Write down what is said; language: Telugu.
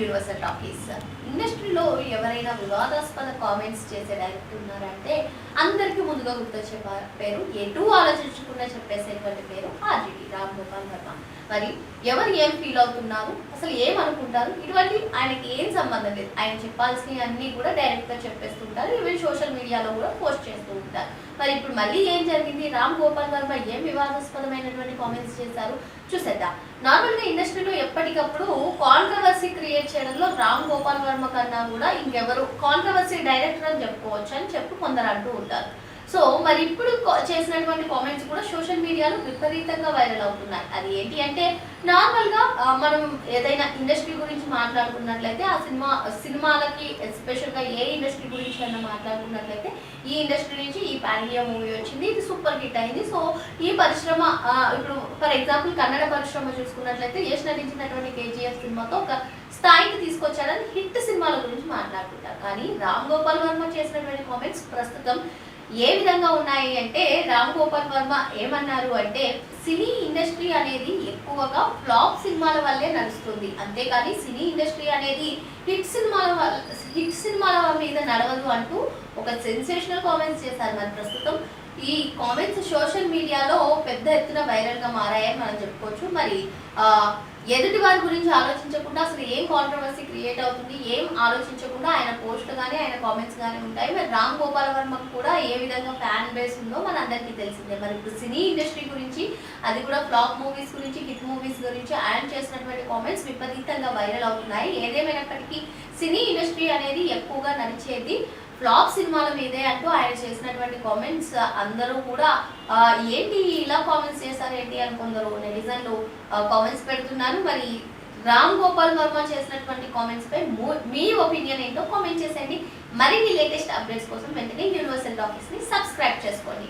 Universal talkies. ఇండస్ట్రీలో ఎవరైనా వివాదాస్పద కామెంట్స్ చేసే డైరెక్టర్ ఉన్నారంటే అందరికీ ముందుగా గుర్తొచ్చే పేరు, ఎటు ఆలోచించకుండా చెప్పేసేటువంటి పేరు ఆర్జీవి రామ్ గోపాల్ వర్మ. మరి ఎవరు ఏం ఫీల్ అవుతున్నారు, అసలు ఏమనుకుంటారు, ఇటువంటి ఆయనకి ఏం సంబంధం లేదు. ఆయన చెప్పాల్సినవి అన్నీ కూడా డైరెక్ట్గా చెప్పేస్తుంటారు. ఈవెన్ సోషల్ మీడియాలో కూడా పోస్ట్ చేస్తూ ఉంటారు. మరి ఇప్పుడు మళ్ళీ ఏం జరిగింది, రామ్ గోపాల్ వర్మ ఏం వివాదాస్పదమైనటువంటి కామెంట్స్ చేశారు చూసేద్దాం. నార్మల్గా ఇండస్ట్రీలో ఎప్పటికప్పుడు కాంట్రవర్సీ క్రియేట్ చేయడంలో రామ్ గోపాల్ వర్మ కన్నా కూడా ఇంకెవరు కాంట్రవర్సీ డైరెక్టర్ అని చెప్పుకోవచ్చు అని కొందరు అంటూ ఉంటారు. సో మరి ఇప్పుడు చేసినటువంటి కామెంట్స్ కూడా సోషల్ మీడియాలో విపరీతంగా వైరల్ అవుతున్నాయి. అది ఏంటి అంటే, నార్మల్గా మనం ఏదైనా ఇండస్ట్రీ గురించి మాట్లాడుకున్నట్లయితే ఆ సినిమాలకి ఎస్పెషల్గా ఏ ఇండస్ట్రీ గురించి అయినా మాట్లాడుకున్నట్లయితే ఈ ఇండస్ట్రీ నుంచి ఈ పాన్ ఇండియా మూవీ వచ్చింది, ఇది సూపర్ హిట్ అయింది. సో ఈ పరిశ్రమ ఇప్పుడు ఫర్ ఎగ్జాంపుల్ కన్నడ పరిశ్రమ చూసుకున్నట్లయితే యష్ నటించినటువంటి కేజీఎఫ్ సినిమాతో ఒక స్థాయికి తీసుకొచ్చాడని హిట్ సినిమాల గురించి మాట్లాడుకుంటారు. కానీ రామ్ గోపాల్ వర్మ చేసినటువంటి కామెంట్స్ ప్రస్తుతం ఏ విధంగా ఉన్నాయి అంటే, రామ్ గోపాల్ వర్మ ఏమన్నారు అంటే, సినీ ఇండస్ట్రీ అనేది ఎక్కువగా ఫ్లాప్ సినిమాల వల్లే నడుస్తుంది, అంతేకాని సినీ ఇండస్ట్రీ అనేది హిట్ సినిమాల మీద నడవదు అంటూ ఒక సెన్సేషనల్ కామెంట్స్ చేశారు. మరి ప్రస్తుతం ఈ కామెంట్స్ సోషల్ మీడియాలో పెద్ద ఎత్తున వైరల్గా మారాయని మనం చెప్పుకోవచ్చు. మరి ఎదుటి వారి గురించి ఆలోచించకుండా అసలు ఏం కాంట్రవర్సీ క్రియేట్ అవుతుంది, ఏం ఆలోచించకుండా ఆయన పోస్ట్ కానీ ఆయన కామెంట్స్ కానీ ఉంటాయి. మరి రామ్ గోపాల్ వర్మకు కూడా ఏ విధంగా ఫ్యాన్ బేస్ ఉందో మన అందరికీ తెలిసిందే. మరి ఇప్పుడు సినీ ఇండస్ట్రీ గురించి, అది కూడా ఫ్లాప్ మూవీస్ గురించి, హిట్ మూవీస్ గురించి ఆయన చేసినటువంటి కామెంట్స్ విపరీతంగా వైరల్ అవుతున్నాయి. ఏదేమైనప్పటికీ సినీ ఇండస్ట్రీ అనేది ఎక్కువగా నడిచేది ఫ్లాప్ సినిమాల మీదే అంటూ ఆయన చేసినటువంటి కామెంట్స్ అందరూ కూడా ఏంటి ఇలా కామెంట్స్ చేశారేంటి అని కొందరు నెటిజన్లు కామెంట్స్ పెడుతున్నారు. మరి రామ్ గోపాల్ వర్మ చేసినటువంటి కామెంట్స్ పై మీ ఒపీనియన్ ఏంటో కామెంట్ చేసేయండి. మరిన్ని లేటెస్ట్ అప్డేట్స్ కోసం వెంటనే యూనివర్సల్ టాకీస్ ని సబ్స్క్రైబ్ చేసుకోండి.